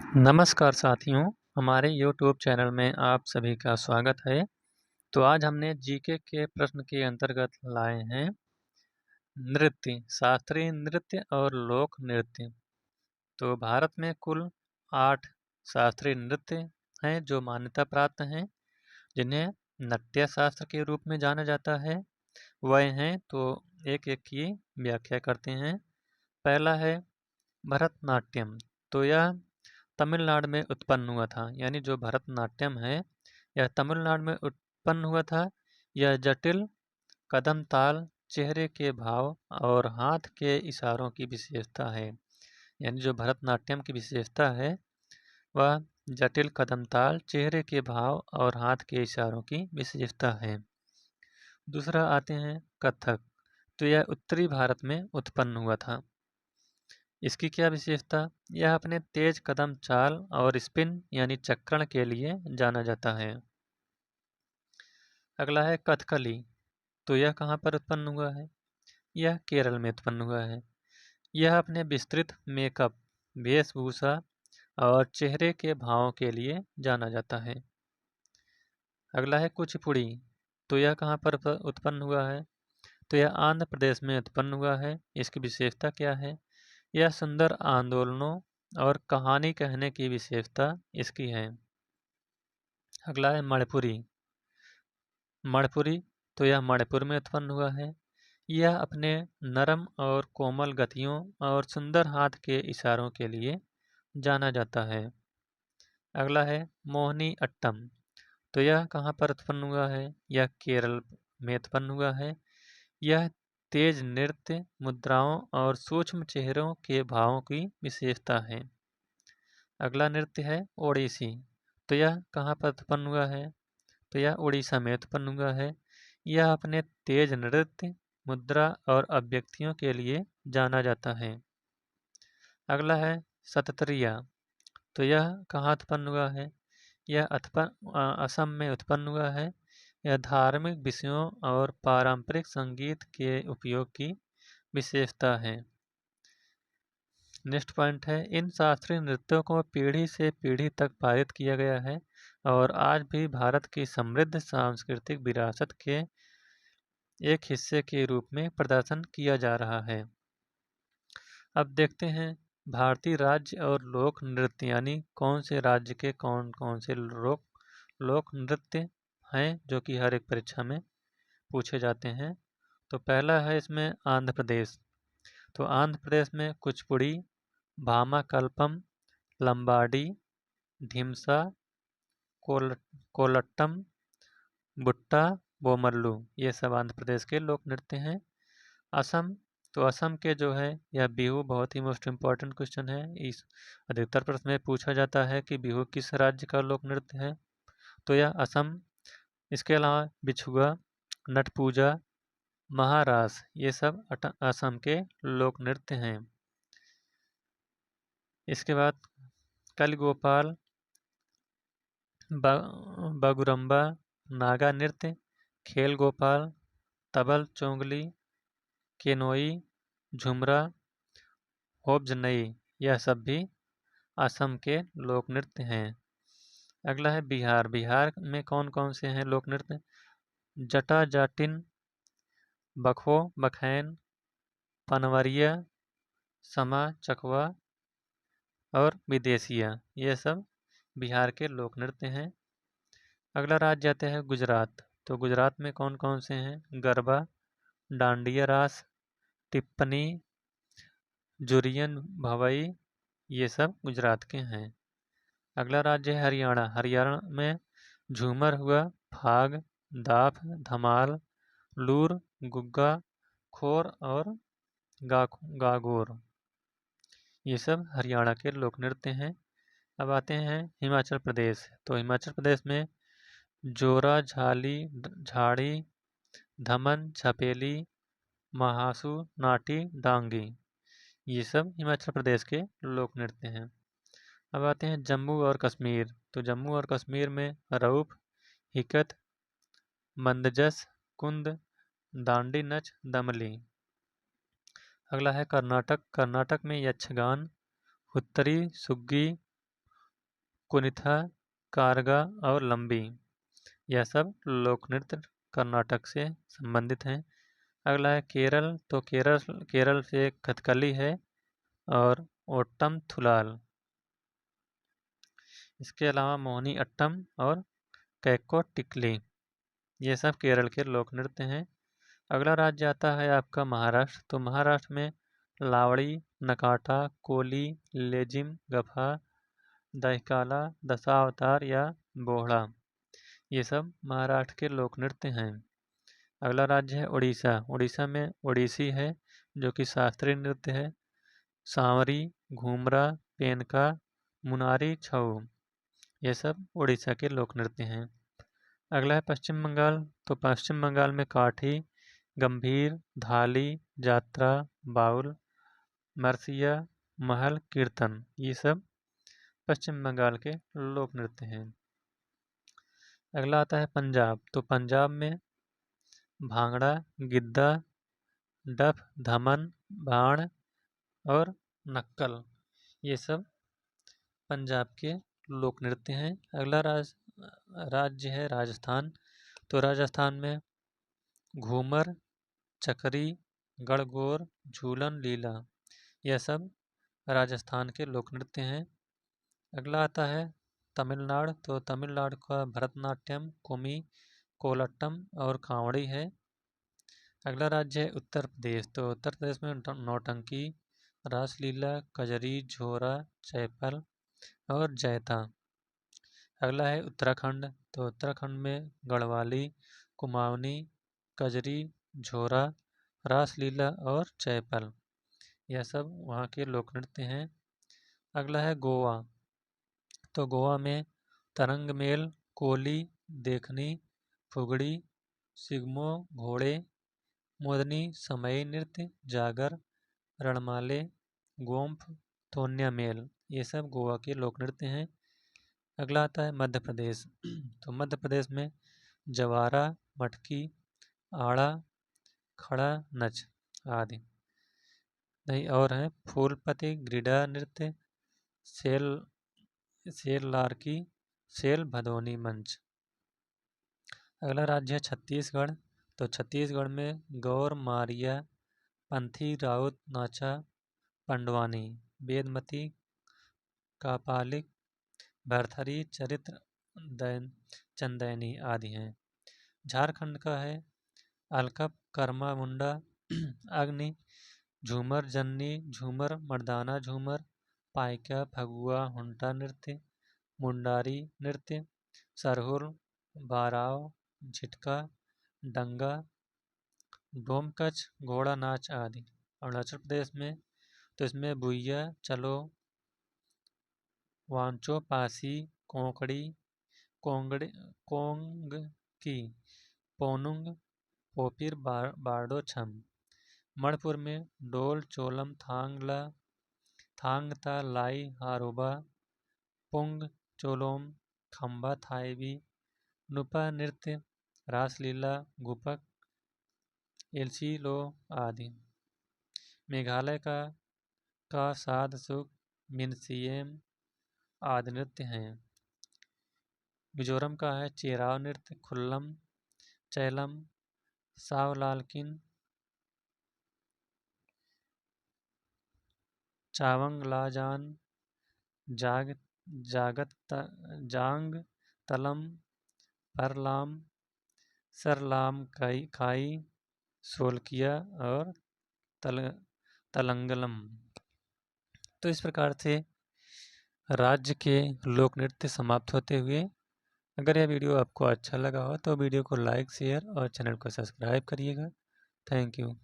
नमस्कार साथियों, हमारे YouTube चैनल में आप सभी का स्वागत है। तो आज हमने जीके के प्रश्न के अंतर्गत लाए हैं नृत्य, शास्त्रीय नृत्य और लोक नृत्य। तो भारत में कुल 8 शास्त्रीय नृत्य हैं जो मान्यता प्राप्त हैं, जिन्हें नाट्य शास्त्र के रूप में जाना जाता है। वह हैं तो एक एक की व्याख्या करते हैं। पहला है भरतनाट्यम। तो यह तमिलनाडु में उत्पन्न हुआ था, यानी जो भरतनाट्यम है यह तमिलनाडु में उत्पन्न हुआ था। यह जटिल कदम ताल, चेहरे के भाव और हाथ के इशारों की विशेषता है। यानी जो भरतनाट्यम की विशेषता है वह जटिल कदम ताल, चेहरे के भाव और हाथ के इशारों की विशेषता है। दूसरा आते हैं कथक। तो यह उत्तरी भारत में उत्पन्न हुआ था। इसकी क्या विशेषता? यह अपने तेज कदम चाल और स्पिन यानी चक्रण के लिए जाना जाता है। अगला है कथकली। तो यह कहाँ पर उत्पन्न हुआ है? यह केरल में उत्पन्न हुआ है। यह अपने विस्तृत मेकअप, वेशभूषा और चेहरे के भावों के लिए जाना जाता है। अगला है कुचिपुड़ी। तो यह कहाँ पर उत्पन्न हुआ है? तो यह आंध्र प्रदेश में उत्पन्न हुआ है। इसकी विशेषता क्या है? यह सुंदर आंदोलनों और कहानी कहने की विशेषता इसकी है। अगला है मणिपुरी। मणिपुरी। तो यह मणिपुर में उत्पन्न हुआ है। यह अपने नरम और कोमल गतियों और सुंदर हाथ के इशारों के लिए जाना जाता है। अगला है मोहिनी अट्टम। तो यह कहाँ पर उत्पन्न हुआ है? यह केरल में उत्पन्न हुआ है। यह तेज नृत्य, मुद्राओं और सूक्ष्म चेहरों के भावों की विशेषता है। अगला नृत्य है ओडिसी। तो यह कहाँ पर उत्पन्न हुआ है? तो यह उड़ीसा में उत्पन्न हुआ है। यह अपने तेज नृत्य, मुद्रा और अभिव्यक्तियों के लिए जाना जाता है। अगला है सतत्रिया। तो यह कहाँ उत्पन्न हुआ है? यह असम में उत्पन्न हुआ है। यह धार्मिक विषयों और पारंपरिक संगीत के उपयोग की विशेषता है। नेक्स्ट पॉइंट है इन शास्त्रीय नृत्यों को पीढ़ी से पीढ़ी तक पारित किया गया है और आज भी भारत की समृद्ध सांस्कृतिक विरासत के एक हिस्से के रूप में प्रदर्शन किया जा रहा है। अब देखते हैं भारतीय राज्य और लोक नृत्य, यानी कौन से राज्य के कौन कौन से लोक नृत्य हैं जो कि हर एक परीक्षा में पूछे जाते हैं। तो पहला है इसमें आंध्र प्रदेश। तो आंध्र प्रदेश में कुचिपुड़ी, भामाकल्पम, लंबाडी, ढिमसा, कोलट्टम, बुट्टा, बोमल्लू, ये सब आंध्र प्रदेश के लोक नृत्य हैं। असम। तो असम के जो है यह बिहू बहुत ही मोस्ट इम्पॉर्टेंट क्वेश्चन है। इस अधिकतर प्रश्न में पूछा जाता है कि बिहू किस राज्य का लोक नृत्य है, तो यह असम। इसके अलावा बिछुआ, नटपूजा, महारास, ये सब असम के लोक नृत्य हैं। इसके बाद कलगोपाल, बागुरम्बा, नागा नृत्य, खेल गोपाल, तबल चोंगली, केनोई, झुमरा, होपजनई, यह सब भी असम के लोक नृत्य हैं। अगला है बिहार। बिहार में कौन कौन से हैं लोक नृत्य? जटा जाटिन, बखो बखैन, पनवरिया, समा चकवा और विदेशिया, ये सब बिहार के लोक नृत्य हैं। अगला राज्य आता है गुजरात। तो गुजरात में कौन कौन से हैं? गरबा, डांडिया रास, टिप्पणी, जुरियन भवई, ये सब गुजरात के हैं। अगला राज्य है हरियाणा। हरियाणा में झूमर हुआ, फाग, दाफ, धमाल, लूर, गुग्गा, खोर और गागोर, ये सब हरियाणा के लोक नृत्य हैं। अब आते हैं हिमाचल प्रदेश। तो हिमाचल प्रदेश में जोरा, झाली, झाड़ी, धमन, छपेली, महासू, नाटी, डांगी, ये सब हिमाचल प्रदेश के लोक नृत्य हैं। अब आते हैं जम्मू और कश्मीर। तो जम्मू और कश्मीर में रऊफ, हिकत, मंदजस, कुंद, दांडी नच, दमली। अगला है कर्नाटक। कर्नाटक में यक्षगान, हुत्तरी, सुग्गी, कुनिथा, कारगा और लंबी, यह सब लोक नृत्य कर्नाटक से संबंधित हैं। अगला है केरल, तो केरल से कथकली है और ओट्टम थुलाल। इसके अलावा मोहिनी अट्टम और कैको टिकली, ये सब केरल के लोक नृत्य हैं। अगला राज्य आता है आपका महाराष्ट्र, तो महाराष्ट्र में लावड़ी, नकाटा, कोली, लेजिम, गफा, दहकाला, दशावतार या बोहड़ा, ये सब महाराष्ट्र के लोक नृत्य हैं। अगला राज्य है उड़ीसा, उड़ीसा में ओडिसी है जो कि शास्त्रीय नृत्य है। सांवरी, घूमरा, पेनका, मुनारी, छऊ, ये सब उड़ीसा के लोक नृत्य हैं। अगला है पश्चिम बंगाल, तो पश्चिम बंगाल में काठी, गंभीर, धाली, जात्रा, बाउल, मरसिया, महल, कीर्तन, ये सब पश्चिम बंगाल के लोक नृत्य हैं। अगला आता है पंजाब, तो पंजाब में भांगड़ा, गिद्दा, डफ, धमन, भाण और नक्कल, ये सब पंजाब के लोक नृत्य हैं। अगला राज्य है राजस्थान, तो राजस्थान में घूमर, चकरी, गणगौर, झूलन, लीला, यह सब राजस्थान के लोक नृत्य हैं। अगला आता है तमिलनाडु, तो तमिलनाडु का भरतनाट्यम, कुमी, कोलट्टम और कांवड़ी है। अगला राज्य है उत्तर प्रदेश, तो उत्तर प्रदेश में नौटंकी, रासलीला, कजरी, झोरा, चैपल और जैता। अगला है उत्तराखंड, तो उत्तराखंड में गढ़वाली, कुमाऊनी, कजरी, झोरा, रासलीला और चैपल, यह सब वहाँ के लोक नृत्य हैं। अगला है गोवा, तो गोवा में तरंग मेल, कोली, देखनी, फुगड़ी, सिग्मो, घोड़े, मोदनी, समई नृत्य, जागर, रणमाले, गोम्फ, तोन्या मेल, ये सब गोवा के लोक नृत्य हैं। अगला आता है मध्य प्रदेश, तो मध्य प्रदेश में जवारा, मटकी, आड़ा, खड़ा नच आदि नहीं और हैं फूलपति, ग्रीडा नृत्य, सेल लारकी, सेल भदोनी मंच। अगला राज्य है छत्तीसगढ़, तो छत्तीसगढ़ में गौर, मारिया, पंथी, राउत, नाचा, पंडवानी, बेदमती, कापालिक, भरथरी, चरित्र, चंदैनी आदि हैं। झारखंड का है अलकप, कर्मा मुंडा, अग्नि, झूमर जन्नी, झूमर मर्दाना, झूमर पाइका, फगुआ, हुंटा नृत्य, मुंडारी नृत्य, सरहुल, बाराव, झिटका, डंगा, डोमकच, घोड़ा नाच आदि। अरुणाचल प्रदेश में तो इसमें बुइया, चलो, वांचो, पासी, कोंकड़ी, कोंगकी, पोनुंग, पोपिर, बारडो, छम। मणिपुर में डोल, चोलम, थांगला, थांगता, लाई, हारोबा, पुंग, चोलोम, खम्बा, थाईबी, नुपा नृत्य, रासलीला, गुपक, एलसीलो आदि। मेघालय का साध सुख, मिनसियम आदि नृत्य हैं। मिजोरम का है चेराव नृत्य, खुल्लम, चैलम, सावलालकिन, चावंग लाजान, जांग तलम, परलाम, सरलाम खाई, सोलकिया और तलंगलम। तो इस प्रकार से राज्य के लोक नृत्य समाप्त होते हुए। अगर यह वीडियो आपको अच्छा लगा हो तो वीडियो को लाइक, शेयर और चैनल को सब्सक्राइब करिएगा। Thank you.